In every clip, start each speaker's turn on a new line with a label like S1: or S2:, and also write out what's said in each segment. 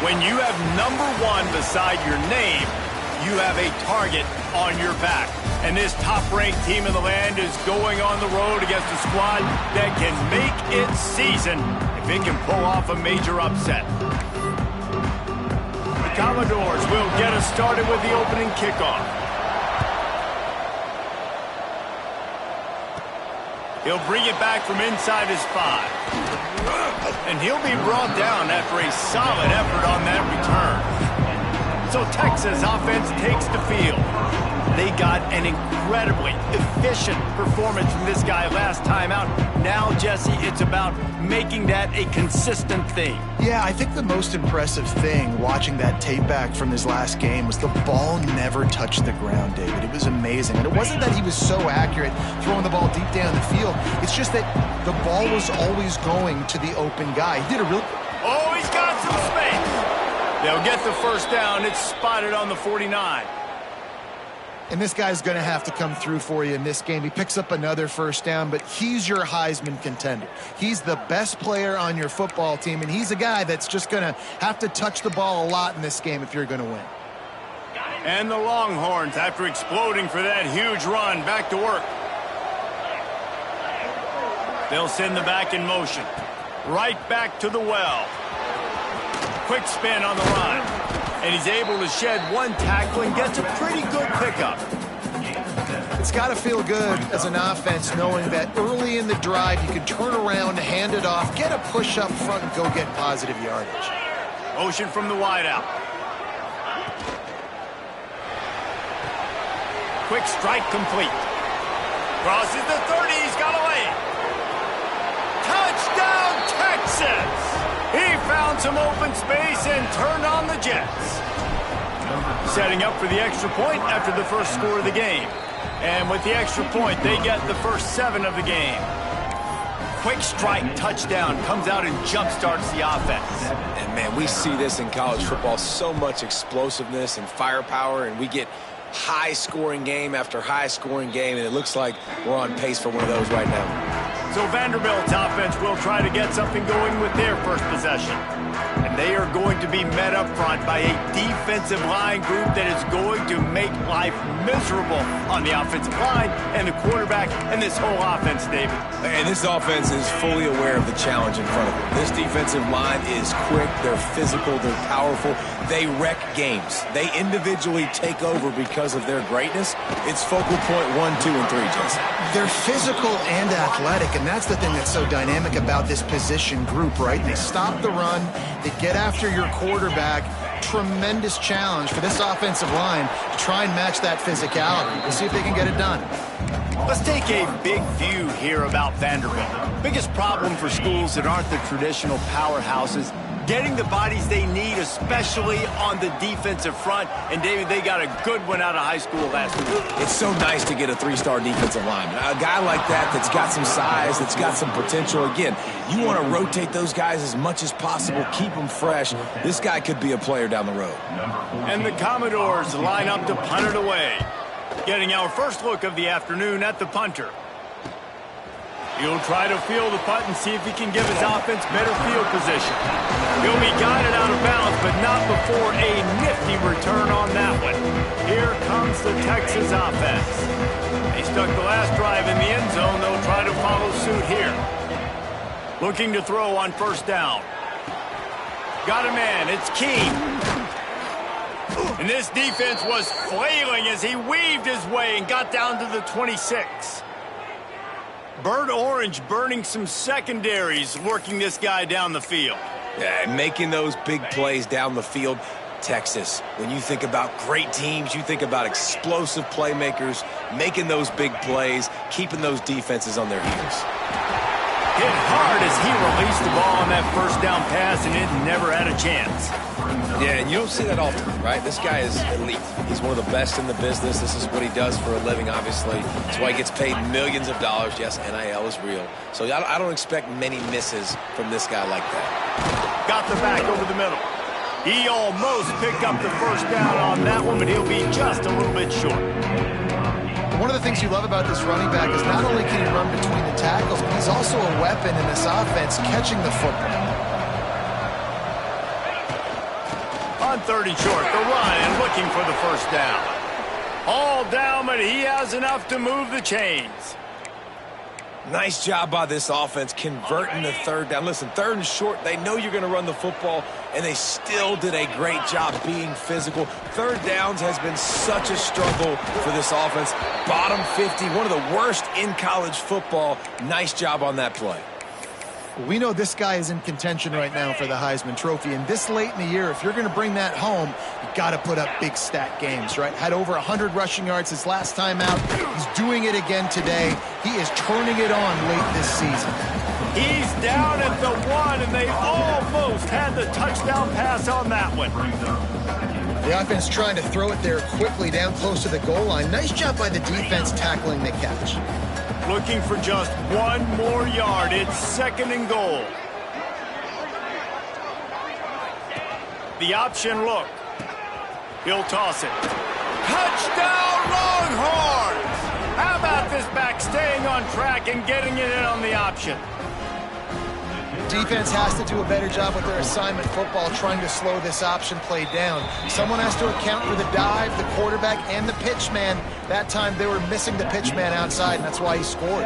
S1: When you have #1 beside your name, you have a target on your back. And this top-ranked team in the land is going on the road against a squad that can make its season if it can pull off a major upset. The Commodores will get us started with the opening kickoff. He'll bring it back from inside his 5. And he'll be brought down after a solid effort on that return. So Texas offense takes the field. They got an incredibly efficient performance from this guy last time out. Now, Jesse, it's about making that a consistent thing.
S2: Yeah, I think the most impressive thing watching that tape back from his last game was the ball never touched the ground, David. It was amazing. And it wasn't that he was so accurate throwing the ball deep down the field. It's just that the ball was always going to the open guy. He did a real...
S1: Oh, he's got some space. They'll get the first down. It's spotted on the 49.
S2: And this guy's going to have to come through for you in this game. He picks up another first down, but he's your Heisman contender. He's the best player on your football team, and he's a guy that's just going to have to touch the ball a lot in this game if you're going to win.
S1: And the Longhorns, after exploding for that huge run, back to work. They'll send the back in motion. Right back to the well. Quick spin on the run. And he's able to shed one tackle and gets a pretty good pickup.
S2: It's got to feel good as an offense knowing that early in the drive you can turn around, hand it off, get a push up front, and go get positive yardage.
S1: Motion from the wideout. Quick strike complete. Crosses the 30. He's got away. Touchdown, Texas! He found some open space and turned on the Jets. Setting up for the extra point after the first score of the game. And with the extra point, they get the first 7 of the game. Quick strike touchdown comes out and jump-starts the offense.
S3: And, man, we see this in college football, so much explosiveness and firepower, and we get high-scoring game after high-scoring game, and it looks like we're on pace for one of those right now.
S1: So Vanderbilt's offense will try to get something going with their first possession. And they are going to be met up front by a defensive line group that is going to make life miserable on the offensive line and the quarterback and this whole offense, David.
S3: And this offense is fully aware of the challenge in front of them. This defensive line is quick, they're physical, they're powerful. They wreck games. They individually take over because of their greatness. It's focal point 1, 2, and 3, Jesse.
S2: They're physical and athletic, and that's the thing that's so dynamic about this position group, right? They stop the run, they get after your quarterback. Tremendous challenge for this offensive line to try and match that physicality. We'll see if they can get it done.
S1: Let's take a big view here about Vanderbilt. Biggest problem for schools that aren't the traditional powerhouses, getting the bodies they need, especially on the defensive front. And, David, they got a good one out of high school last week.
S3: It's so nice to get a 3-star defensive lineman. A guy like that's got some size, that's got some potential. Again, you want to rotate those guys as much as possible, keep them fresh. This guy could be a player down the road.
S1: And the Commodores line up to punt it away. Getting our first look of the afternoon at the punter. He'll try to field the punt and see if he can give his offense better field position. He'll be guided out of bounds, but not before a nifty return on that one. Here comes the Texas offense. They stuck the last drive in the end zone. They'll try to follow suit here. Looking to throw on first down. Got a man. It's King. And this defense was flailing as he weaved his way and got down to the 26. Bird Orange burning some secondaries, working this guy down the field.
S3: Yeah, making those big plays down the field. Texas, when you think about great teams, you think about explosive playmakers, making those big plays, keeping those defenses on their heels.
S1: Hit hard as he released the ball on that first down pass, and it never had a chance.
S3: Yeah, and you don't see that often, right? This guy is elite. He's one of the best in the business. This is what he does for a living, obviously. That's why he gets paid millions of dollars. Yes, NIL is real. So I don't expect many misses from this guy like that.
S1: Got the back over the middle. He almost picked up the first down on that one, but he'll be just a little bit short.
S2: One of the things you love about this running back is not only can he run between the tackles, but he's also a weapon in this offense catching the football.
S1: On 30 short, the run and looking for the first down. All down, but he has enough to move the chains.
S3: Nice job by this offense converting the third down. Listen, third and short, they know you're going to run the football, and they still did a great job being physical. Third downs has been such a struggle for this offense. Bottom 50, one of the worst in college football. Nice job on that play.
S2: We know this guy is in contention right now for the Heisman Trophy, and this late in the year, if you're going to bring that home, you got to put up big stat games, right? Had over 100 rushing yards his last time out. He's doing it again today. He is turning it on late this season.
S1: He's down at the 1, and they almost had the touchdown pass on that one.
S2: The offense trying to throw it there quickly down close to the goal line. Nice job by the defense tackling the catch.
S1: Looking for just 1 more yard. It's 2nd and goal. The option look. He'll toss it. Touchdown, Longhorns! How about this back staying on track and getting it in on the option?
S2: Defense has to do a better job with their assignment football, trying to slow this option play down. Someone has to account for the dive, the quarterback, and the pitch man. That time they were missing the pitch man outside, and that's why he scored.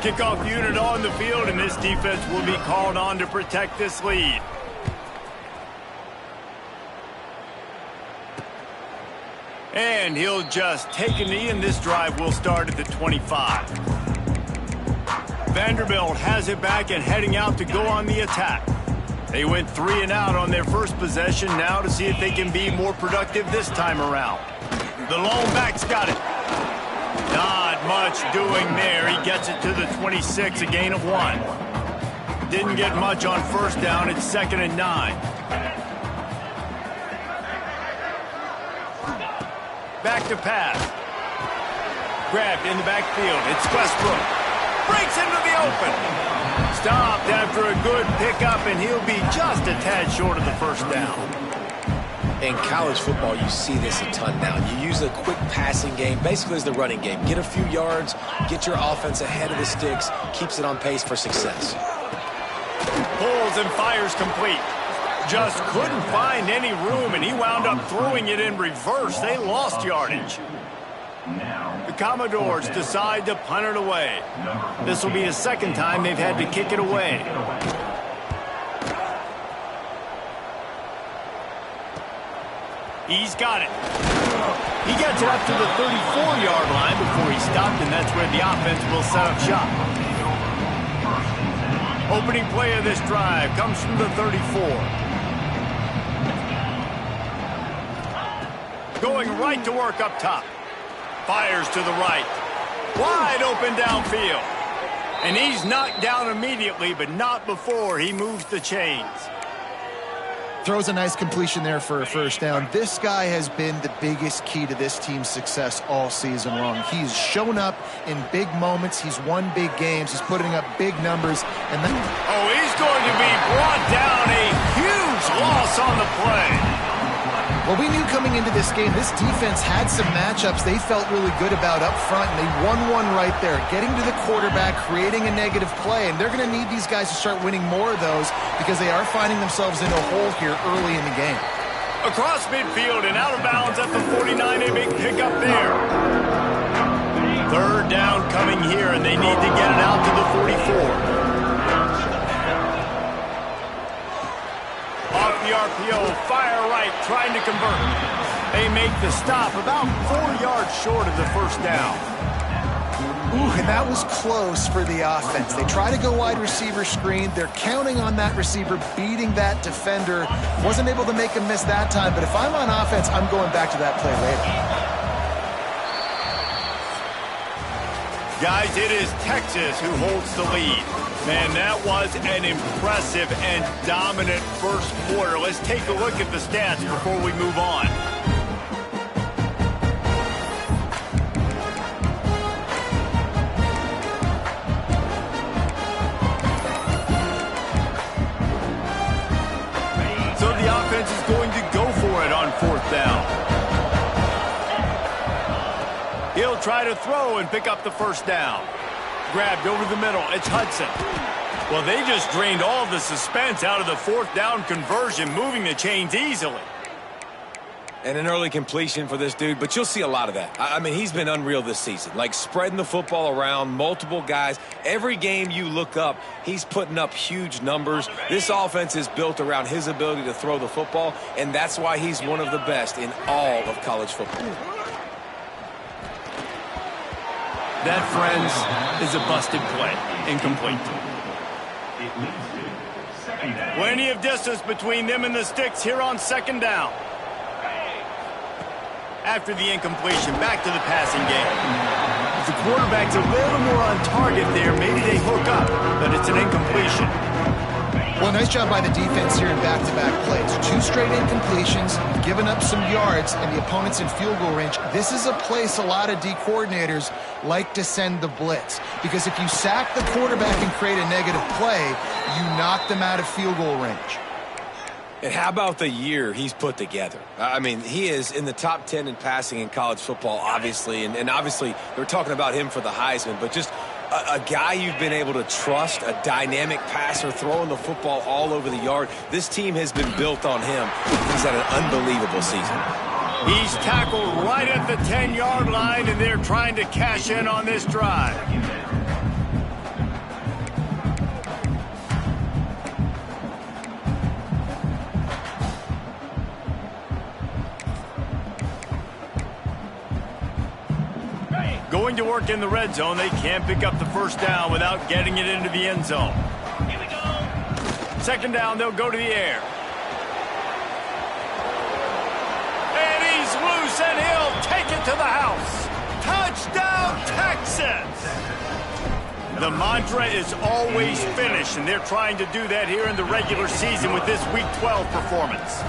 S1: Kickoff unit on the field, and this defense will be called on to protect this lead. And he'll just take a knee, and this drive will start at the 25. Vanderbilt has it back and heading out to go on the attack. They went 3 and out on their first possession, now to see if they can be more productive this time around. The lone back's got it. Not much doing there. He gets it to the 26, a gain of 1. Didn't get much on first down. It's 2nd and 9. Back to pass. Grabbed in the backfield. It's Westbrook. Breaks into the open. Stopped after a good pickup, and he'll be just a tad short of the first down.
S3: In college football, you see this a ton now. You use a quick passing game, basically as the running game. Get a few yards, get your offense ahead of the sticks, keeps it on pace for success.
S1: Pulls and fires complete. Just couldn't find any room, and he wound up throwing it in reverse. They lost yardage. The Commodores decide to punt it away. This will be the 2nd time they've had to kick it away. He's got it. He gets it up to the 34-yard line before he stopped, and that's where the offense will set up shop. Opening play of this drive comes from the 34. Going right to work up top. Fires to the right. Wide open downfield. And he's knocked down immediately, but not before he moves the chains.
S2: Throws a nice completion there for a first down. This guy has been the biggest key to this team's success all season long. He's shown up in big moments. He's won big games. He's putting up big numbers. And then
S1: he's going to be brought down. A huge loss on the play.
S2: Well, we knew coming into this game, this defense had some matchups they felt really good about up front, and they won one right there, getting to the quarterback, creating a negative play, and they're going to need these guys to start winning more of those because they are finding themselves in a hole here early in the game.
S1: Across midfield and out of bounds at the 49, a big pickup there. 3rd down coming here, and they need to get it out to the 44. Off the RPO, fire right, trying to convert. They make the stop about 4 yards short of the first down.
S2: Ooh, and that was close for the offense. They try to go wide receiver screen. They're counting on that receiver beating that defender. Wasn't able to make him miss that time, but if I'm on offense, I'm going back to that play later.
S1: Guys, it is Texas who holds the lead. Man, that was an impressive and dominant first quarter. Let's take a look at the stats before we move on. So the offense is going to go for it on 4th down. He'll try to throw and pick up the first down. Grabbed over the middle. It's Hudson. Well, they just drained all the suspense out of the 4th down conversion, moving the chains easily.
S3: And an early completion for this dude, but you'll see a lot of that. I mean, he's been unreal this season, like spreading the football around, multiple guys. Every game you look up, he's putting up huge numbers. This offense is built around his ability to throw the football, and that's why he's one of the best in all of college football.
S1: That, friends, is a busted play. Incomplete. Plenty of distance between them and the sticks here on second down. After the incompletion, back to the passing game. If the quarterback's a little more on target there, maybe they hook up, but it's an incompletion.
S2: Well, nice job by the defense here in back-to-back plays. 2 straight incompletions, giving up some yards, and the opponent's in field goal range. This is a place a lot of D coordinators like to send the blitz, because if you sack the quarterback and create a negative play, you knock them out of field goal range.
S3: And how about the year he's put together? I mean, he is in the top 10 in passing in college football, obviously. And obviously, they're talking about him for the Heisman. But just a guy you've been able to trust, a dynamic passer, throwing the football all over the yard. This team has been built on him. He's had an unbelievable season.
S1: He's tackled right at the 10-yard line, and they're trying to cash in on this drive. Going to work in the red zone, they can't pick up the first down without getting it into the end zone. Here we go. Second down, they'll go to the air. And he's loose, and he'll take it to the house. Touchdown, Texas! The mantra is always finish, and they're trying to do that here in the regular season with this Week 12 performance.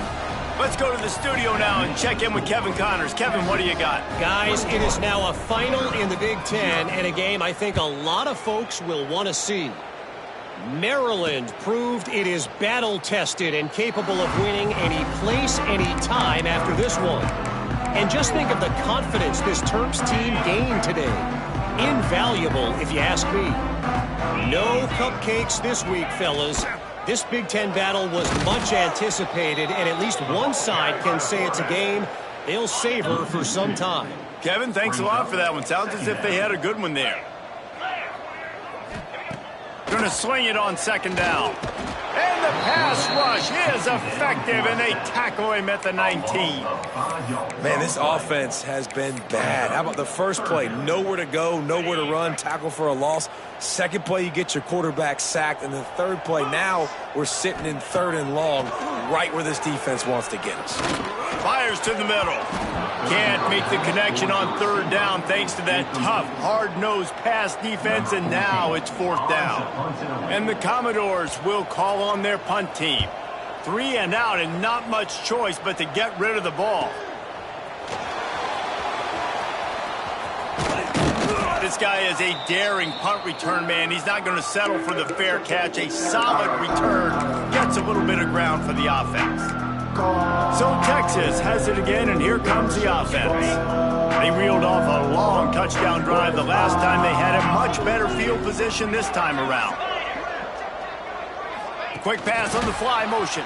S1: Let's go to the studio now and check in with Kevin Connors. Kevin, what do you got?
S4: Guys, it is now a final in the Big Ten, and a game I think a lot of folks will want to see. Maryland proved it is battle-tested and capable of winning any place, any time after this one. And just think of the confidence this Terps team gained today. Invaluable, if you ask me. No cupcakes this week, fellas. This Big Ten battle was much anticipated, and at least one side can say it's a game they'll savor for some time.
S1: Kevin, thanks a lot for that one. Sounds as if they had a good one there. Going to swing it on second down. And the pass rush is effective, and they tackle him at the 19.
S3: Man, this offense has been bad. How about the first play? Nowhere to go, nowhere to run, tackle for a loss. Second play, you get your quarterback sacked. And the third play, now we're sitting in 3rd and long, right where this defense wants to get us.
S1: Fires to the middle. Can't make the connection on 3rd down thanks to that tough, hard-nosed pass defense, and now it's 4th down. And the Commodores will call on their punt team. 3 and out, and not much choice but to get rid of the ball. This guy is a daring punt return man. He's not going to settle for the fair catch. A solid return gets a little bit of ground for the offense. So Texas has it again, and here comes the offense. They reeled off a long touchdown drive the last time. They had a much better field position this time around. Quick pass on the fly motion.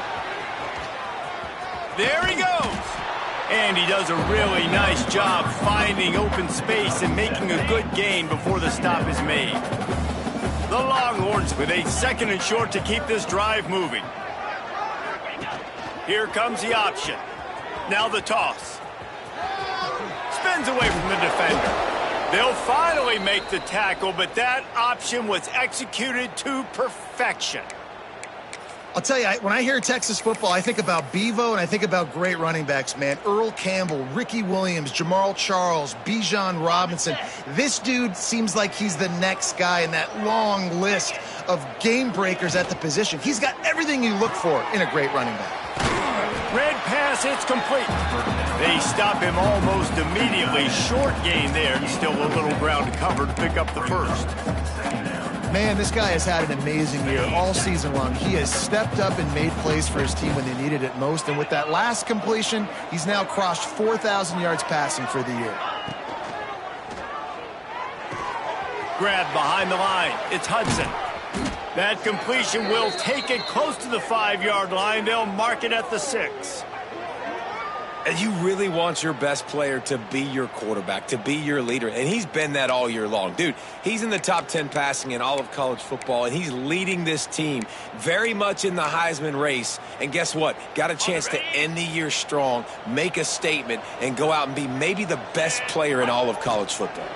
S1: There he goes. And he does a really nice job finding open space and making a good gain before the stop is made. The Longhorns with a 2nd and short to keep this drive moving. Here comes the option. Now the toss. Spins away from the defender. They'll finally make the tackle, but that option was executed to perfection.
S2: I'll tell you, when I hear Texas football, I think about Bevo and I think about great running backs, man. Earl Campbell, Ricky Williams, Jamal Charles, Bijan Robinson. This dude seems like he's the next guy in that long list of game breakers at the position. He's got everything you look for in a great running back.
S1: Red pass, it's complete. They stop him almost immediately. Short gain there, and still a little ground to cover to pick up the first.
S2: Man, this guy has had an amazing year all season long. He has stepped up and made plays for his team when they needed it most. And with that last completion, he's now crossed 4,000 yards passing for the year.
S1: Grab behind the line. It's Hudson. That completion will take it close to the 5-yard line. They'll mark it at the 6.
S3: And you really want your best player to be your quarterback, to be your leader. And he's been that all year long. Dude, he's in the top 10 passing in all of college football, and he's leading this team very much in the Heisman race. And guess what? Got a chance to end the year strong, make a statement, and go out and be maybe the best player in all of college football.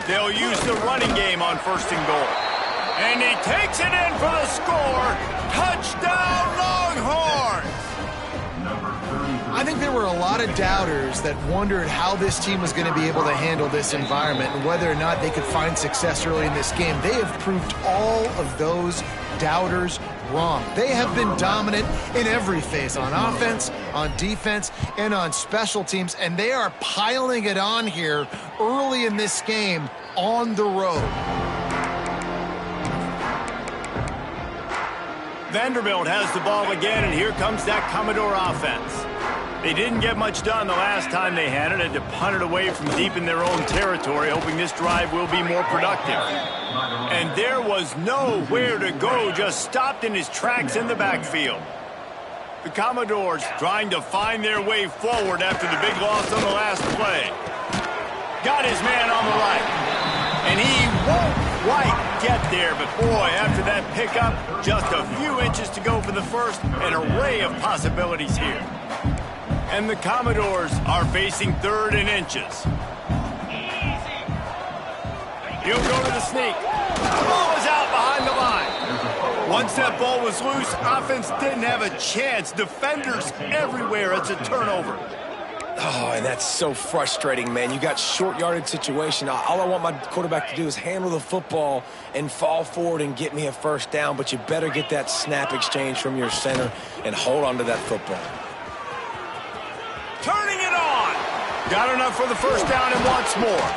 S1: They'll use the running game on 1st and goal. And he takes it in for the score. Touchdown, Longhorns!
S2: I think there were a lot of doubters that wondered how this team was going to be able to handle this environment and whether or not they could find success early in this game. They have proved all of those doubters wrong. They have been dominant in every phase, on offense, on defense, and on special teams, and they are piling it on here early in this game on the road.
S1: Vanderbilt has the ball again, and here comes that Commodore offense. They didn't get much done the last time they had it. Had to punt it away from deep in their own territory, hoping this drive will be more productive. And there was nowhere to go, just stopped in his tracks in the backfield. The Commodores trying to find their way forward after the big loss on the last play. Got his man on the right. And he won't quite get there, but boy, after that pickup, just a few inches to go for the first, an array of possibilities here. And the Commodores are facing 3rd and inches. He'll go to the sneak. The ball is out behind the line. Once that ball was loose, offense didn't have a chance. Defenders everywhere. It's a turnover.
S3: Oh, and that's so frustrating, man. You got short yardage situation. All I want my quarterback to do is handle the football and fall forward and get me a 1st down, but you better get that snap exchange from your center and hold on to that football.
S1: Turning it on. Got enough for the 1st down and wants more.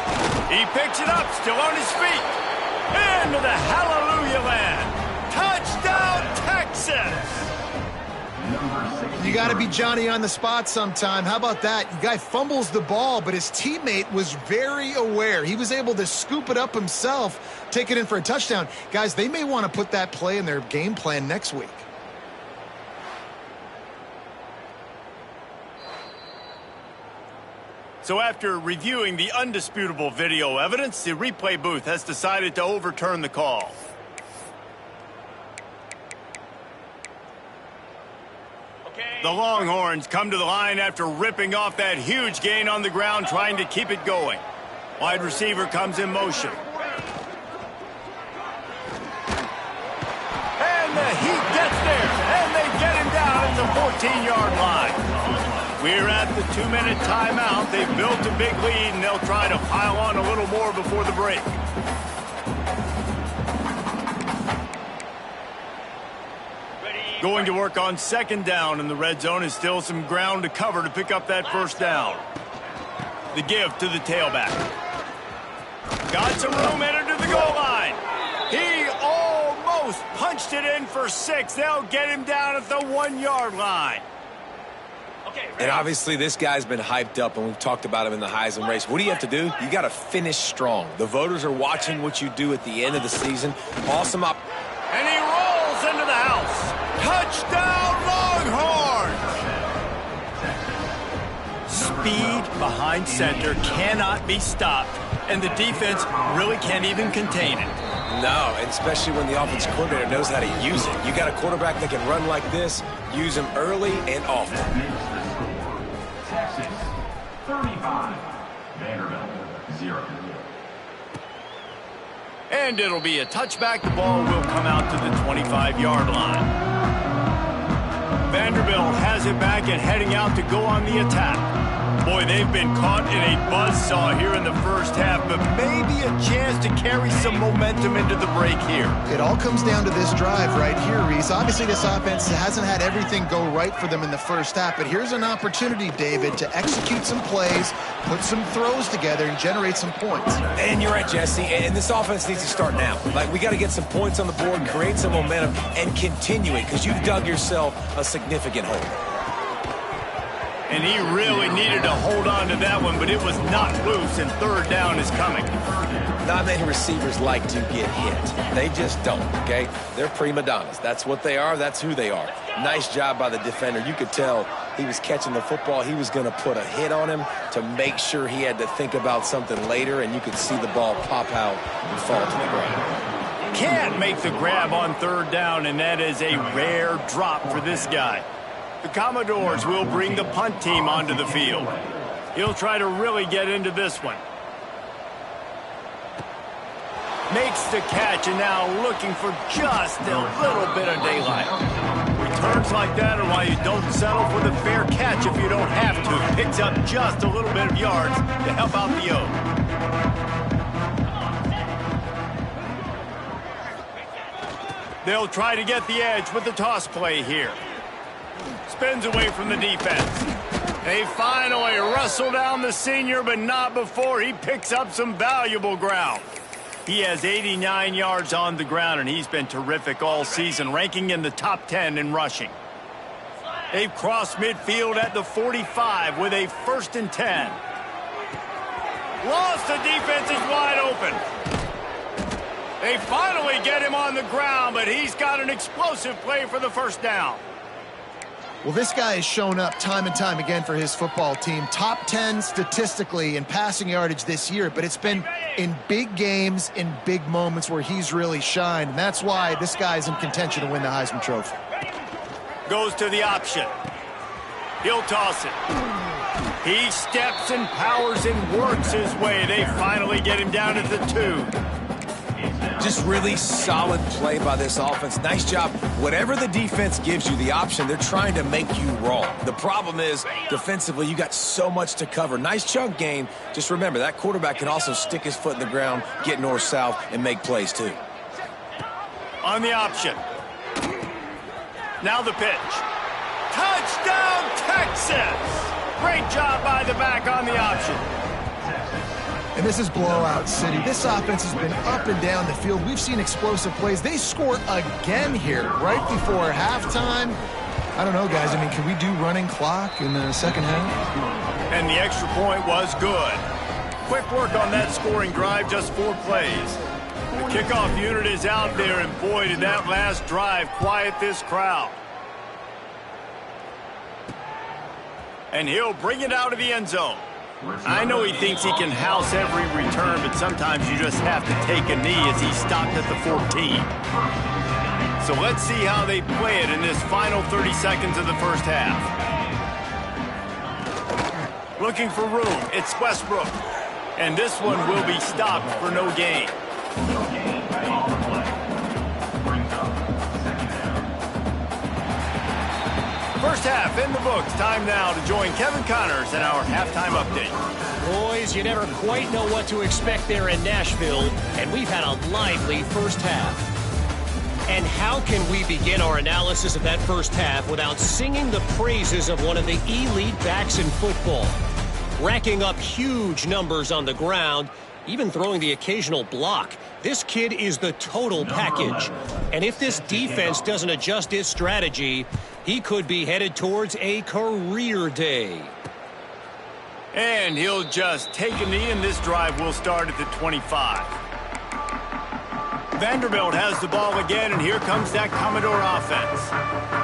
S1: He picks it up, still on his feet. Into the hallelujah land. Touchdown, Texas.
S2: You got to be Johnny on the spot sometime. How about that? The guy fumbles the ball, but his teammate was very aware. He was able to scoop it up himself, take it in for a touchdown. Guys, they may want to put that play in their game plan next week.
S1: So after reviewing the undisputable video evidence, the replay booth has decided to overturn the call. The Longhorns come to the line after ripping off that huge gain on the ground, trying to keep it going. Wide receiver comes in motion. And the Heat gets there, and they get him down at the 14-yard line. We're at the 2-minute timeout. They've built a big lead, and they'll try to pile on a little more before the break. Going to work on 2nd down in the red zone is still some ground to cover to pick up that 1st down. The give to the tailback. Got some room, entered to the goal line. He almost punched it in for 6. They'll get him down at the 1-yard line.
S3: And obviously this guy's been hyped up, and we've talked about him in the Heisman race. What do you have to do? You got to finish strong. The voters are watching what you do at the end of the season. Awesome up.
S1: And he rolls into the house. Touchdown, Longhorns! Speed behind center cannot be stopped, and the defense really can't even contain it.
S3: No, and especially when the offensive coordinator knows how to use it. You got a quarterback that can run like this, use him early and often.
S5: Texas, 35. Vanderbilt, 0.
S1: And it'll be a touchback. The ball will come out to the 25-yard line. Vanderbilt has it back and heading out to go on the attack. Boy, they've been caught in a buzzsaw here in the 1st half, but maybe a chance to carry some momentum into the break here.
S2: It all comes down to this drive right here, Reese. Obviously, this offense hasn't had everything go right for them in the 1st half, but here's an opportunity, David, to execute some plays, put some throws together, and generate some points.
S3: And you're right, Jesse, and this offense needs to start now. Like, we got to get some points on the board, create some momentum, and continue it, because you've dug yourself a significant hole.
S1: And he really needed to hold on to that one, but it was not loose, and third down is coming.
S3: Not many receivers like to get hit. They just don't, okay? They're prima donnas. That's what they are. That's who they are. Nice job by the defender. You could tell he was catching the football. He was going to put a hit on him to make sure he had to think about something later, and you could see the ball pop out and fall to the ground.
S1: Can't make the grab on third down, and that is a rare drop for this guy. The Commodores will bring the punt team onto the field. He'll try to really get into this one. Makes the catch, and now looking for just a little bit of daylight. Returns like that are why you don't settle for the fair catch if you don't have to. Picks up just a little bit of yards to help out the O. They'll try to get the edge with the toss play here. Spins away from the defense. They finally wrestle down the senior, but not before he picks up some valuable ground. He has 89 yards on the ground, and he's been terrific all season, ranking in the top 10 in rushing. They've crossed midfield at the 45 with a 1st and 10. Lost, the defense is wide open. They finally get him on the ground, but he's got an explosive play for the first down.
S2: Well, this guy has shown up time and time again for his football team. Top 10 statistically in passing yardage this year, but it's been in big games, in big moments where he's really shined. And that's why this guy's in contention to win the Heisman Trophy.
S1: Goes to the option. He'll toss it. He steps and powers and works his way. They finally get him down at the 2.
S3: Just really solid play by this offense. Nice job. Whatever the defense gives you the option, they're trying to make you wrong. The problem is, defensively, you got so much to cover. Nice chunk gain. Just remember, that quarterback can also stick his foot in the ground, get north-south, and make plays too.
S1: On the option. Now the pitch. Touchdown, Texas! Great job by the back on the option.
S2: And this is blowout city. This offense has been up and down the field. We've seen explosive plays. They scored again here right before halftime. I don't know, guys. I mean, can we do running clock in the second half?
S1: And the extra point was good. Quick work on that scoring drive, just 4 plays. The kickoff unit is out there, and boy, did that last drive quiet this crowd. And he'll bring it out of the end zone. I know he thinks he can house every return, but sometimes you just have to take a knee as he stopped at the 14. So let's see how they play it in this final 30 seconds of the first half. Looking for room, it's Westbrook. And this one will be stopped for no gain. First half in the books. Time now to join Kevin Connors in our halftime update.
S4: Boys, you never quite know what to expect there in Nashville, and we've had a lively first half. And how can we begin our analysis of that first half without singing the praises of one of the elite backs in football? Racking up huge numbers on the ground, even throwing the occasional block. This kid is the total package. And if this defense doesn't adjust its strategy, he could be headed towards a career day.
S1: And he'll just take a knee, and this drive will start at the 25. Vanderbilt has the ball again, and here comes that Commodore offense.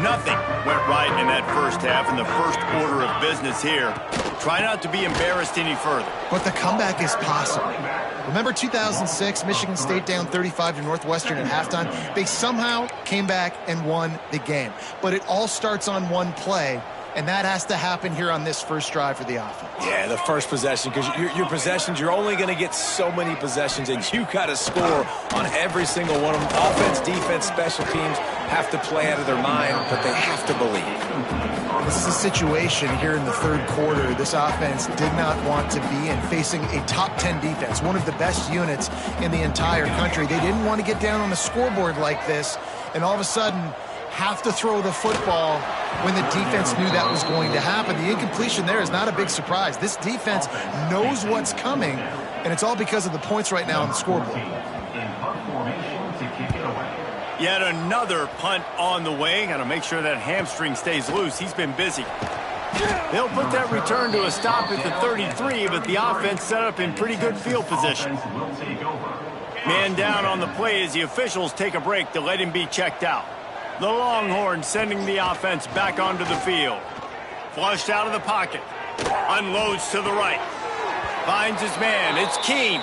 S1: Nothing went right in that first half in the first order of business here. Try not to be embarrassed any further.
S2: But the comeback is possible. Remember 2006, Michigan State down 35 to Northwestern at halftime? They somehow came back and won the game. But it all starts on one play, and that has to happen here on this first drive for the offense.
S3: Yeah, the first possession, because your possessions, you're only going to get so many possessions, and you got to score on every single one of them. Offense, defense, special teams have to play out of their mind, but they have to believe.
S2: This is a situation here in the third quarter this offense did not want to be in, facing a top 10 defense, one of the best units in the entire country. They didn't want to get down on the scoreboard like this, and all of a sudden have to throw the football when the defense knew that was going to happen. The incompletion there is not a big surprise. This defense knows what's coming, and it's all because of the points right now on the scoreboard.
S1: Yet another punt on the way. Got to make sure that hamstring stays loose. He's been busy. They'll put that return to a stop at the 33, but the offense set up in pretty good field position. Man down on the play as the officials take a break to let him be checked out. The Longhorns sending the offense back onto the field. Flushed out of the pocket. Unloads to the right. Finds his man. It's Keene.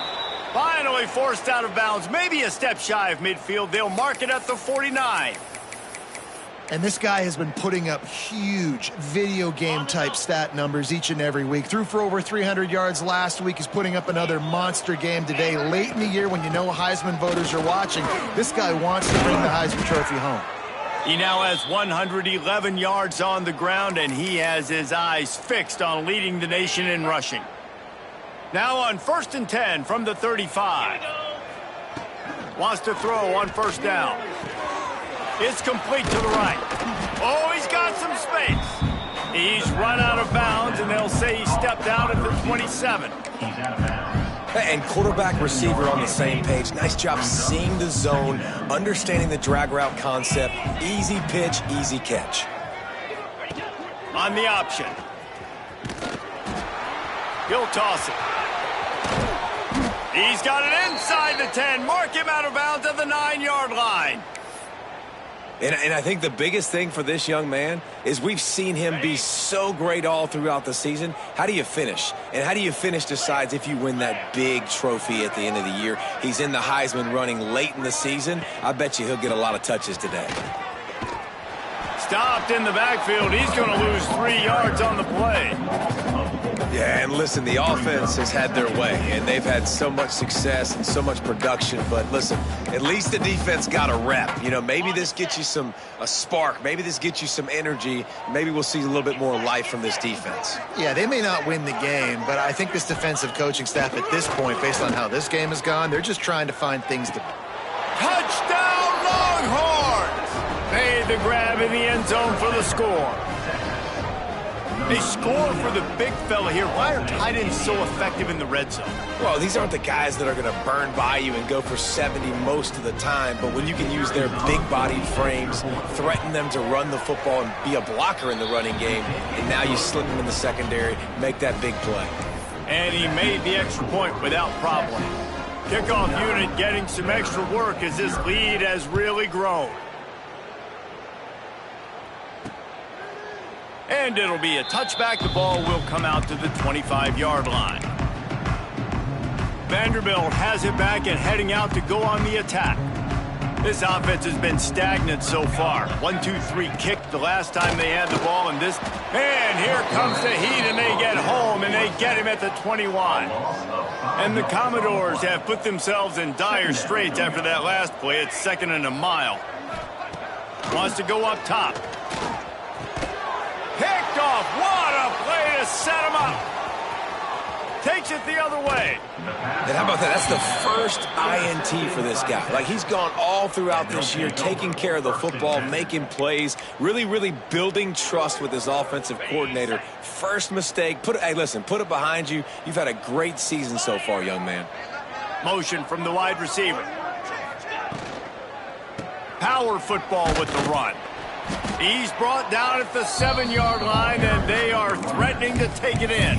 S1: Finally forced out of bounds. Maybe a step shy of midfield. They'll mark it at the 49.
S2: And this guy has been putting up huge video game type stat numbers each and every week. Threw for over 300 yards last week. He's putting up another monster game today. Late in the year when you know Heisman voters are watching, this guy wants to bring the Heisman Trophy home.
S1: He now has 111 yards on the ground, and he has his eyes fixed on leading the nation in rushing. Now on 1st and 10 from the 35. Wants to throw on first down. It's complete to the right. Oh, he's got some space. He's run out of bounds, and they'll say he stepped out at the 27.
S5: He's out of bounds.
S3: And quarterback receiver on the same page. Nice job seeing the zone, understanding the drag route concept. Easy pitch, easy catch.
S1: On the option. He'll toss it. He's got it inside the 10. Mark him out of bounds at the 9-yard line.
S3: And I think the biggest thing for this young man is we've seen him be so great all throughout the season. How do you finish? And how do you finish decides if you win that big trophy at the end of the year. He's in the Heisman running late in the season. I bet you he'll get a lot of touches today.
S1: Stopped in the backfield. He's going to lose 3 yards on the play.
S3: Yeah, and listen, the offense has had their way, and they've had so much success and so much production. But listen, at least the defense got a rep. You know, maybe this gets you a spark. Maybe this gets you some energy. Maybe we'll see a little bit more life from this defense.
S2: Yeah, they may not win the game, but I think this defensive coaching staff at this point, based on how this game has gone, they're just trying to find things to...
S1: Touchdown, Longhorns! Made the grab in the end zone for the score. They score for the big fella here. Why are tight ends so effective in the red zone?
S3: Well, these aren't the guys that are going to burn by you and go for 70 most of the time, but when you can use their big-bodied frames, threaten them to run the football and be a blocker in the running game, and now you slip them in the secondary, make that big play.
S1: And he made the extra point without problem. Kickoff unit getting some extra work as this lead has really grown. And it'll be a touchback. The ball will come out to the 25-yard line. Vanderbilt has it back and heading out to go on the attack. This offense has been stagnant so far. 1-2-3 kick the last time they had the ball, and this... And here comes the heat, and they get home, and they get him at the 21. And the Commodores have put themselves in dire straits after that last play. It's 2nd and a mile. Wants to go up top. Picked off. What a play to set him up. Takes it the other way.
S3: And how about that? That's the first INT for this guy. Like, he's gone all throughout this year, taking care of the football, making plays, really building trust with his offensive coordinator. First mistake. Hey, listen, put it behind you. You've had a great season so far, young man.
S1: Motion from the wide receiver. Power football with the run. He's brought down at the 7-yard line, and they are threatening to take it in.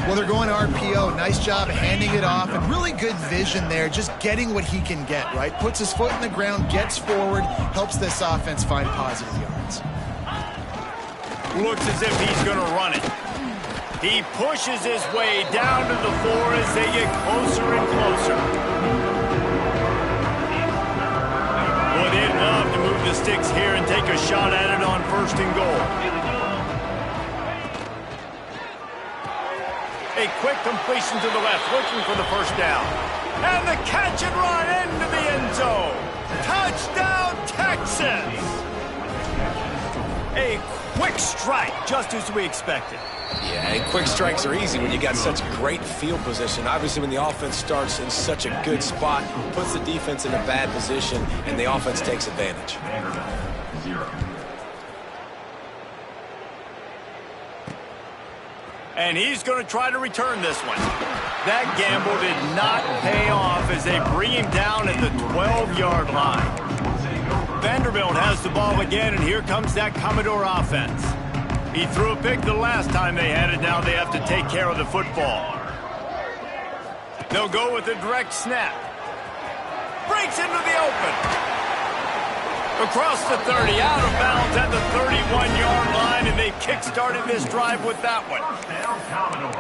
S2: Well, they're going RPO. Nice job handing it off, and really good vision there, just getting what he can get, right? Puts his foot in the ground, gets forward, helps this offense find positive yards.
S1: Looks as if he's going to run it. He pushes his way down to the 4 as they get closer and closer. Well, they'd love to move the sticks here and take a shot at it on 1st and goal. A quick completion to the left, looking for the first down. And the catch and run into the end zone. Touchdown, Texas! A quick strike, just as we expected.
S3: Yeah, and quick strikes are easy when you got such great field position. Obviously, when the offense starts in such a good spot, puts the defense in a bad position, and the offense takes advantage.
S5: Vanderbilt, 0.
S1: And he's going to try to return this one. That gamble did not pay off as they bring him down at the 12-yard line. Vanderbilt has the ball again, and here comes that Commodore offense. He threw a pick the last time they had it. Now they have to take care of the football. They'll go with a direct snap. Breaks into the open. Across the 30, out of bounds at the 31-yard line, and they kick-started this drive with that one.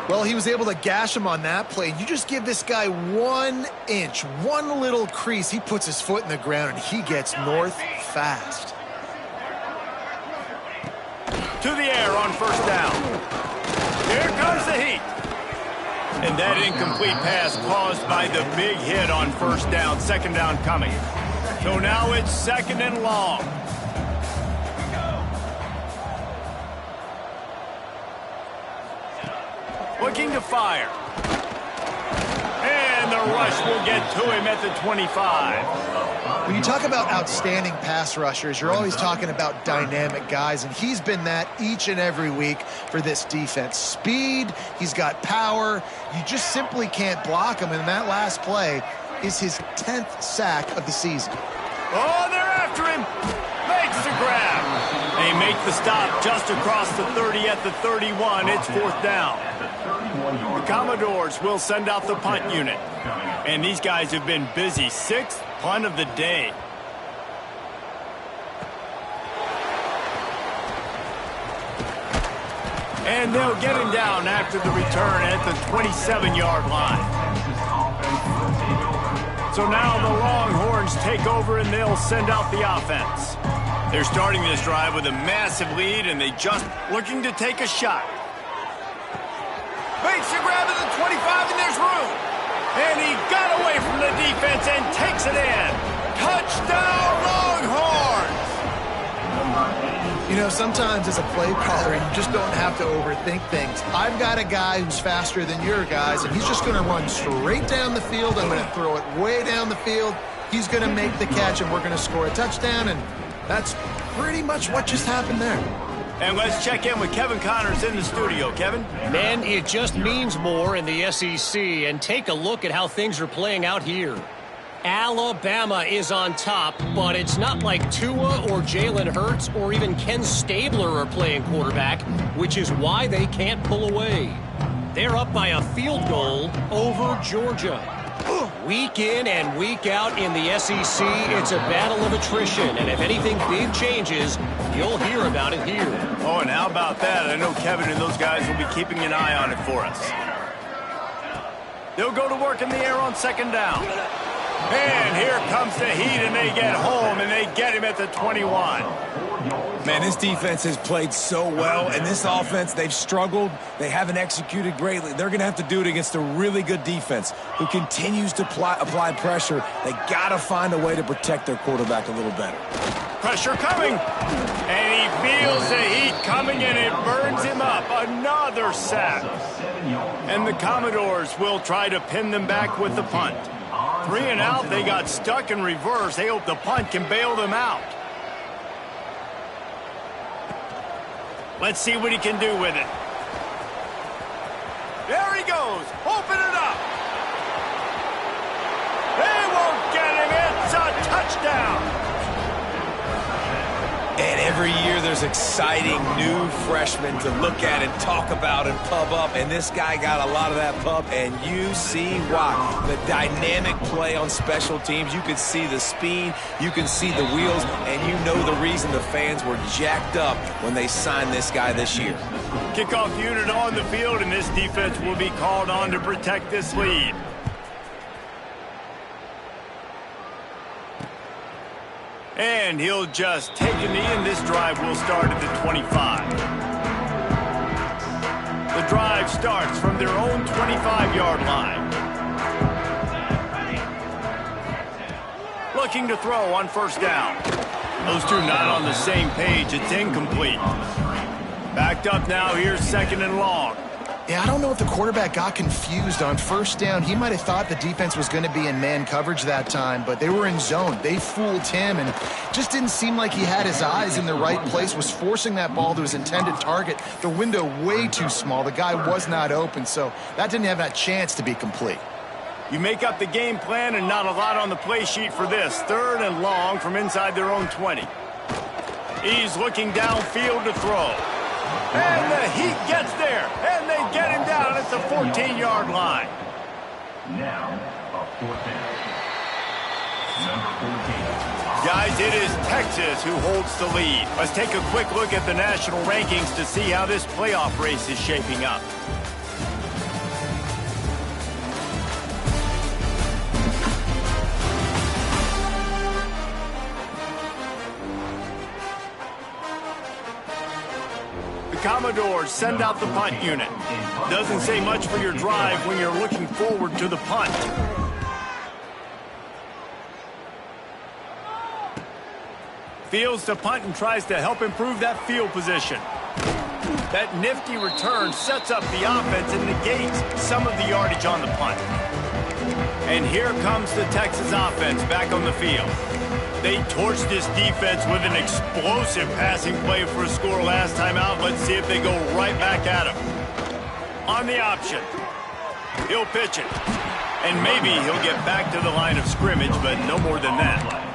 S2: Well, he was able to gash him on that play. You just give this guy 1 inch, one little crease. He puts his foot in the ground, and he gets north fast.
S1: To the air on first down. Here comes the heat. And that incomplete pass caused by the big hit on first down. Second down coming. So now it's second and long. Looking to fire. And the rush will get to him at the 25.
S2: When you talk about outstanding pass rushers, you're always talking about dynamic guys, and he's been that each and every week for this defense. Speed, he's got power. You just simply can't block him, and that last play is his 10th sack of the season.
S1: Oh, they're after him. Makes the grab. They make the stop just across the 30 at the 31. It's fourth down. The Commodores will send out the punt unit. And these guys have been busy. Sixth punt of the day. And they'll get him down after the return at the 27-yard line. So now the Longhorns take over and they'll send out the offense. They're starting this drive with a massive lead and they just looking to take a shot. Makes the grab at the 25 and there's room. And he got away from the defense and takes it in. Touchdown Longhorns!
S2: You know, sometimes as a play caller, you just don't have to overthink things. I've got a guy who's faster than your guys, and he's just going to run straight down the field. I'm going to throw it way down the field. He's going to make the catch, and we're going to score a touchdown, and that's pretty much what just happened there.
S1: And let's check in with Kevin Connors in the studio. Kevin?
S4: Men, it just means more in the SEC, and take a look at how things are playing out here. Alabama is on top, but it's not like Tua or Jalen Hurts or even Ken Stabler are playing quarterback, which is why they can't pull away. They're up by a field goal over Georgia. Week in and week out in the SEC, it's a battle of attrition, and if anything big changes, you'll hear about it here.
S1: Oh, and how about that? I know Kevin and those guys will be keeping an eye on it for us. They'll go to work in the air on second down. And here comes the heat, and they get home, and they get him at the 21.
S3: Man, this defense has played so well, and this offense, they've struggled. They haven't executed greatly. They're going to have to do it against a really good defense who continues to apply pressure. They got to find a way to protect their quarterback a little better.
S1: Pressure coming, and he feels the heat coming, and it burns him up. Another sack. And the Commodores will try to pin them back with the punt. 3 and out, they got stuck in reverse. They hope the punt can bail them out. Let's see what he can do with it. There he goes. Open it up. They won't get him. It's a touchdown.
S3: And every year there's exciting new freshmen to look at and talk about and pub up. And this guy got a lot of that pub, and you see why. The dynamic play on special teams. You could see the speed. You can see the wheels. And you know the reason the fans were jacked up when they signed this guy this year.
S1: Kickoff unit on the field, and this defense will be called on to protect this lead. And he'll just take a knee, and this drive will start at the 25. The drive starts from their own 25-yard line. Looking to throw on first down. Those two not on the same page. It's incomplete. Backed up now. Here's second and long.
S2: Yeah, I don't know if the quarterback got confused on first down. He might have thought the defense was going to be in man coverage that time, but they were in zone. They fooled him, and just didn't seem like he had his eyes in the right place, was forcing that ball to his intended target. The window way too small. The guy was not open, so that didn't have that chance to be complete.
S1: You make up the game plan, and not a lot on the play sheet for this. Third and long from inside their own 20. He's looking downfield to throw. And the Heat gets there, and they get him down at the 14-yard line.
S5: Now, a fourth down. Number 14.
S1: Guys, it is Texas who holds the lead. Let's take a quick look at the national rankings to see how this playoff race is shaping up. The Commodores send out the punt unit. Doesn't say much for your drive when you're looking forward to the punt. Fields to punt and tries to help improve that field position. That nifty return sets up the offense and negates some of the yardage on the punt. And here comes the Texas offense back on the field. They torched this defense with an explosive passing play for a score last time out. Let's see if they go right back at him. On the option. He'll pitch it. And maybe he'll get back to the line of scrimmage, but no more than that.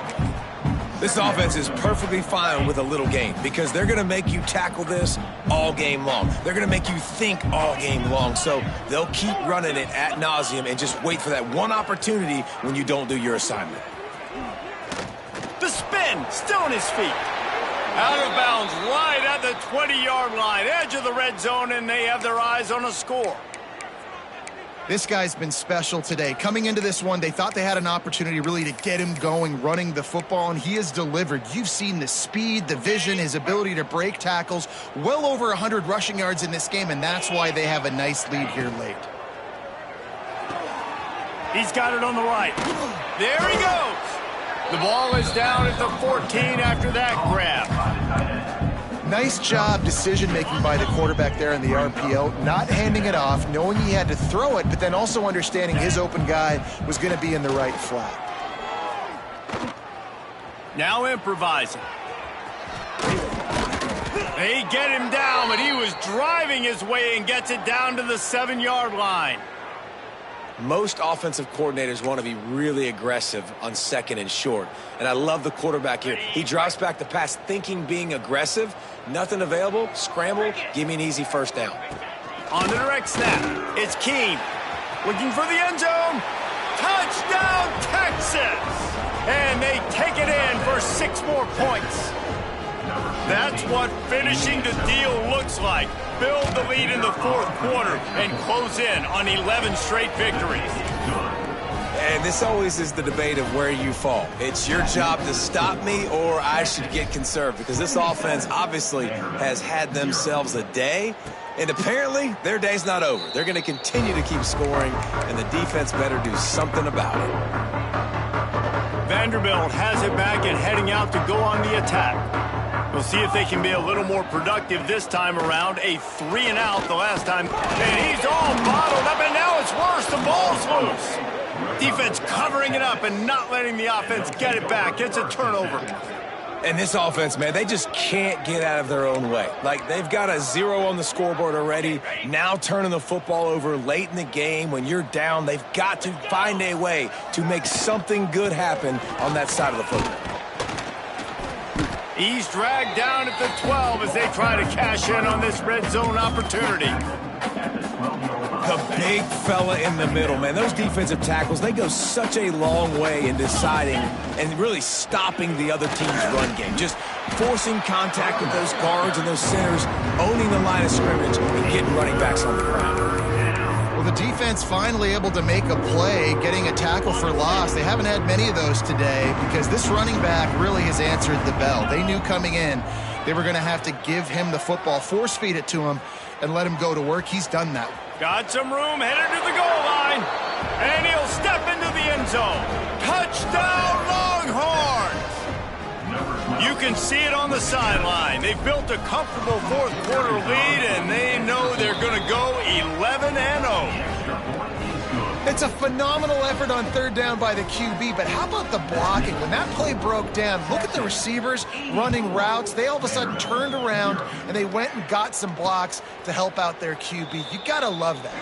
S3: This offense is perfectly fine with a little game because they're going to make you tackle this all game long. They're going to make you think all game long. So they'll keep running it ad nauseum and just wait for that one opportunity when you don't do your assignment.
S1: The spin, still on his feet. Out of bounds, right at the 20-yard line, edge of the red zone, and they have their eyes on a score.
S2: This guy's been special today. Coming into this one, they thought they had an opportunity really to get him going, running the football, and he has delivered. You've seen the speed, the vision, his ability to break tackles. Well over 100 rushing yards in this game, and that's why they have a nice lead here late.
S1: He's got it on the right. There he goes. The ball is down at the 14 after that grab.
S2: Nice job decision-making by the quarterback there in the RPO, not handing it off, knowing he had to throw it, but then also understanding his open guy was going to be in the right flat.
S1: Now improvising. They get him down, but he was driving his way and gets it down to the 7-yard line.
S3: Most offensive coordinators want to be really aggressive on second and short. And I love the quarterback here. He drops back the pass thinking being aggressive. Nothing available. Scramble. Give me an easy first down.
S1: On the direct snap. It's Keene. Looking for the end zone. Touchdown, Texas! And they take it in for 6 more points. That's what finishing the deal looks like. Build the lead in the 4th quarter and close in on 11 straight victories.
S3: And this always is the debate of where you fall. It's your job to stop me or I should get conserved because this offense obviously has had themselves a day. And apparently their day's not over. They're going to continue to keep scoring and the defense better do something about it.
S1: Vanderbilt has it back and heading out to go on the attack. We'll see if they can be a little more productive this time around. A 3 and out the last time. And he's all bottled up, and now it's worse. The ball's loose. Defense covering it up and not letting the offense get it back. It's a turnover.
S3: And this offense, man, they just can't get out of their own way. Like, they've got a 0 on the scoreboard already. Now turning the football over late in the game when you're down. They've got to find a way to make something good happen on that side of the football.
S1: He's dragged down at the 12 as they try to cash in on this red zone opportunity.
S3: The big fella in the middle, man. Those defensive tackles, they go such a long way in deciding and really stopping the other team's run game. Just forcing contact with those guards and those centers, owning the line of scrimmage, and getting running backs on the ground.
S2: Well, the defense finally able to make a play, getting a tackle for loss. They haven't had many of those today because this running back really has answered the bell. They knew coming in they were going to have to give him the football, force feed it to him, and let him go to work. He's done that.
S1: Got some room, headed to the goal line, and he'll step into the end zone. Touchdown, Longhorns! You can see it on the sideline. They've built a comfortable 4th quarter lead, and they know they're going to go 11-0.
S2: It's a phenomenal effort on 3rd down by the QB, but how about the blocking? When that play broke down, look at the receivers running routes. They all of a sudden turned around, and they went and got some blocks to help out their QB. You got to love that.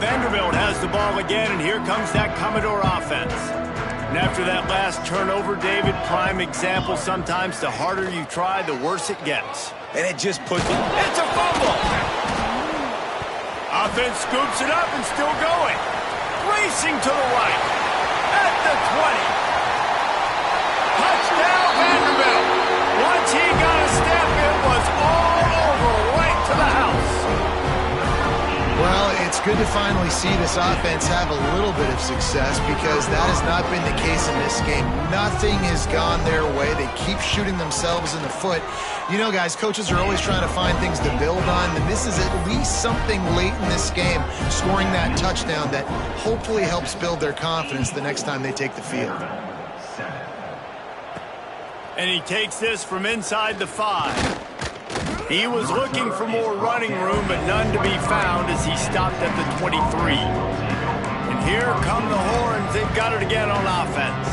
S1: Vanderbilt has the ball again, and here comes that Commodore offense. And after that last turnover, David, prime example, sometimes the harder you try, the worse it gets.
S3: And it just puts it. It's a fumble!
S1: Offense scoops it up and still going. Racing to the right. At the 20. Touchdown, Vanderbilt. Once he got a step, it was all over, right to the house.
S2: Well, it's good to finally see this offense have a little bit of success because that has not been the case in this game. Nothing has gone their way. They keep shooting themselves in the foot. You know, guys, coaches are always trying to find things to build on, and this is at least something late in this game, scoring that touchdown that hopefully helps build their confidence the next time they take the field.
S1: And he takes this from inside the 5. He was looking for more running room, but none to be found as he stopped at the 23. And here come the horns. They've got it again on offense.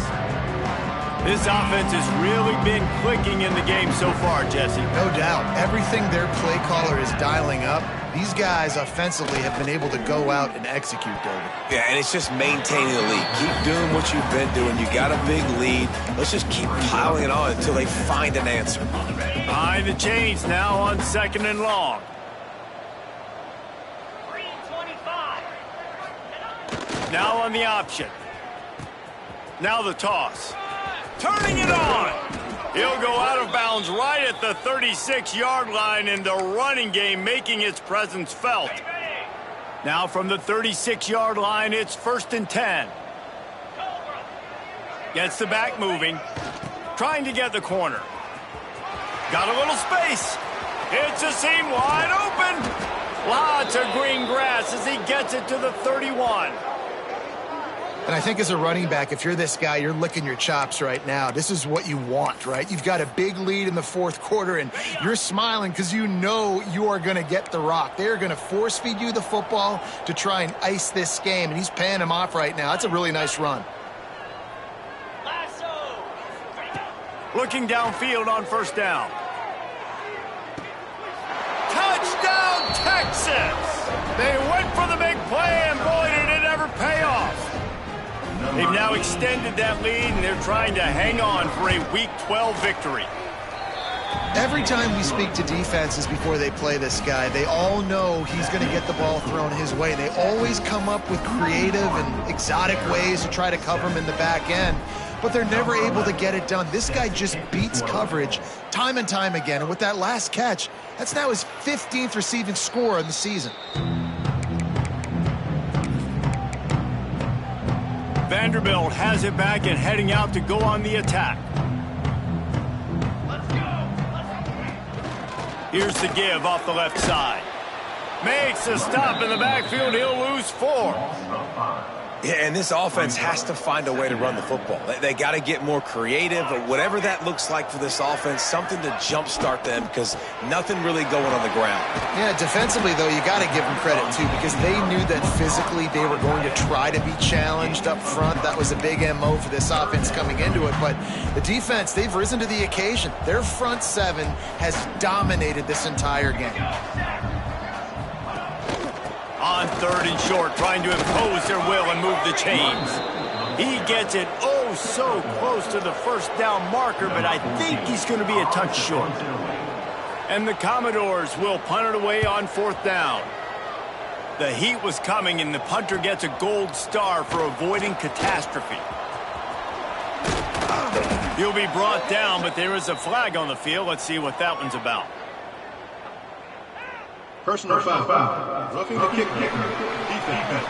S1: This offense has really been clicking in the game so far, Jesse.
S2: No doubt. Everything their play caller is dialing up, these guys offensively have been able to go out and execute, David.
S3: Yeah, and it's just maintaining the lead. Keep doing what you've been doing. You got a big lead. Let's just keep piling it on until they find an answer.
S1: Behind the chains now on 2nd and long. 3:25. Now on the option. Now the toss. Turning it on. He'll go out of bounds right at the 36-yard line, and the running game making its presence felt. Now from the 36-yard line, it's 1st and 10. Gets the back moving. Trying to get the corner. Got a little space. It's a seam wide open. Lots of green grass as he gets it to the 31.
S2: And I think as a running back, if you're this guy, you're licking your chops right now. This is what you want, right? You've got a big lead in the 4th quarter, and you're smiling because you know you are going to get the rock. They're going to force feed you the football to try and ice this game, and he's paying him off right now. That's a really nice run.
S1: Looking downfield on 1st down. Touchdown, Texas! They went for the big play, and boy, did it ever pay off. They've now extended that lead, and they're trying to hang on for a Week 12 victory.
S2: Every time we speak to defenses before they play this guy, they all know he's going to get the ball thrown his way. They always come up with creative and exotic ways to try to cover him in the back end, but they're never able to get it done. This guy just beats coverage time and time again, and with that last catch, that's now his 15th receiving score in the season.
S1: Vanderbilt has it back and heading out to go on the attack. Here's the give off the left side. Makes a stop in the backfield. He'll lose 4.
S3: Yeah, and this offense has to find a way to run the football. They got to get more creative, or whatever that looks like for this offense, something to jumpstart them because nothing really going on the ground.
S2: Yeah, defensively, though, you got to give them credit, too, because they knew that physically they were going to try to be challenged up front. That was a big MO for this offense coming into it. But the defense, they've risen to the occasion. Their front 7 has dominated this entire game.
S1: On 3rd and short, trying to impose their will and move the chains. He gets it oh so close to the 1st down marker, but I think he's going to be a touch short. And the Commodores will punt it away on 4th down. The heat was coming, and the punter gets a gold star for avoiding catastrophe. He'll be brought down, but there is a flag on the field. Let's see what that one's about.
S6: Personal foul. Roughing the kicker. Defense.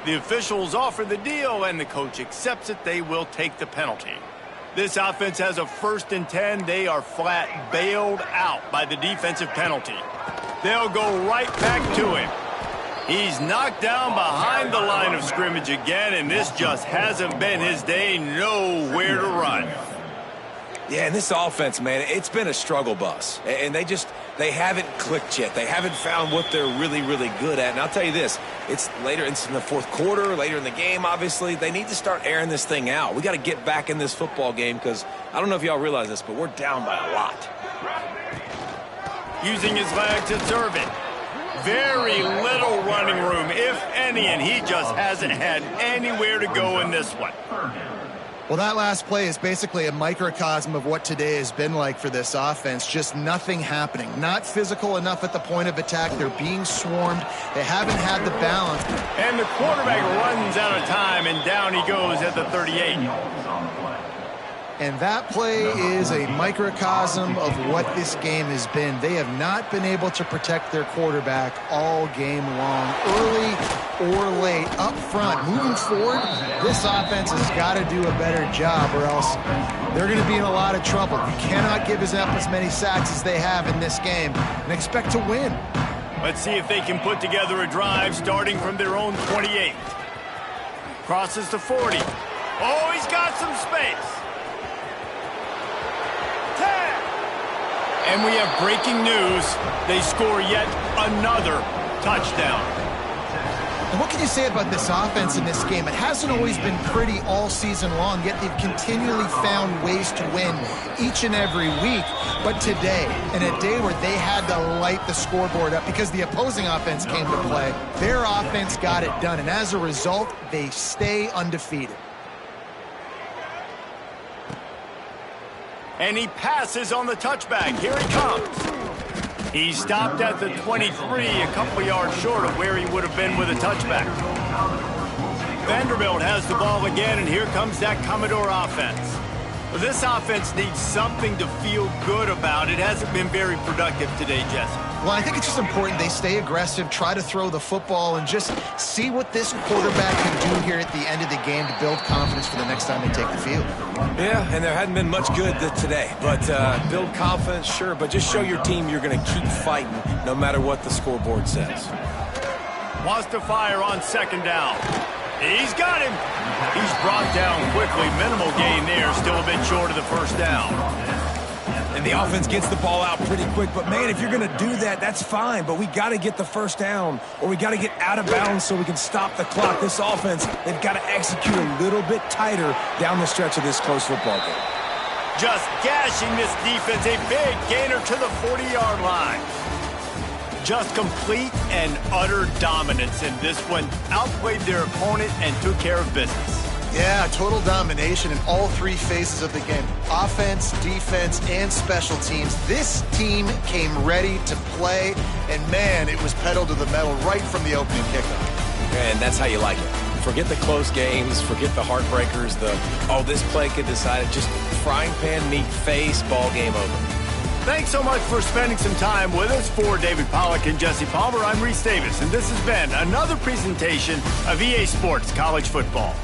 S1: The officials offer the deal, and the coach accepts it. They will take the penalty. This offense has a 1st and 10. They are flat bailed out by the defensive penalty. They'll go right back to him. He's knocked down behind the line of scrimmage again, and this just hasn't been his day. Nowhere to run.
S3: Yeah, and this offense, man, it's been a struggle bus. And they haven't clicked yet. They haven't found what they're really, really good at. And I'll tell you this, it's in the 4th quarter, later in the game, obviously. They need to start airing this thing out. We got to get back in this football game because I don't know if y'all realize this, but we're down by a lot.
S1: Using his legs to serve it. Very little running room, if any, and he just hasn't had anywhere to go in this one.
S2: Well, that last play is basically a microcosm of what today has been like for this offense. Just nothing happening. Not physical enough at the point of attack. They're being swarmed. They haven't had the balance.
S1: And the quarterback runs out of time, and down he goes at the 38.
S2: And that play is a microcosm of what this game has been. They have not been able to protect their quarterback all game long, early or late, up front. Moving forward, this offense has got to do a better job, or else they're going to be in a lot of trouble. You cannot give up as many sacks as they have in this game and expect to win.
S1: Let's see if they can put together a drive starting from their own 28. Crosses to 40. Oh, he's got some space. And we have breaking news. They score yet another touchdown.
S2: And what can you say about this offense in this game? It hasn't always been pretty all season long, yet they've continually found ways to win each and every week. But today, in a day where they had to light the scoreboard up because the opposing offense came to play, their offense got it done. And as a result, they stay undefeated.
S1: And he passes on the touchback. Here he comes. He stopped at the 23, a couple yards short of where he would have been with a touchback. Vanderbilt has the ball again, and here comes that Commodore offense. Well, this offense needs something to feel good about. It hasn't been very productive today, Jesse.
S2: Well, I think it's just important they stay aggressive, try to throw the football, and just see what this quarterback can do here at the end of the game to build confidence for the next time they take the field.
S3: Yeah, and there hadn't been much good today. But build confidence, sure, but just show your team you're going to keep fighting no matter what the scoreboard says.
S1: Wants to fire on second down. He's got him. He's brought down quickly. Minimal gain there, still a bit short of the first down.
S3: And the offense gets the ball out pretty quick. But, man, if you're going to do that, that's fine. But we got to get the first down, or we got to get out of bounds so we can stop the clock. This offense, they've got to execute a little bit tighter down the stretch of this close football game.
S1: Just gashing this defense. A big gainer to the 40-yard line. Just complete and utter dominance in this one. Outplayed their opponent and took care of business.
S2: Yeah, total domination in all three phases of the game. Offense, defense, and special teams. This team came ready to play, and man, it was pedal to the metal right from the opening kickoff.
S3: And that's how you like it. Forget the close games, forget the heartbreakers, this play could decide it. Just frying pan meat face, ball game over.
S1: Thanks so much for spending some time with us. For David Pollack and Jesse Palmer, I'm Reese Davis, and this has been another presentation of EA Sports College Football.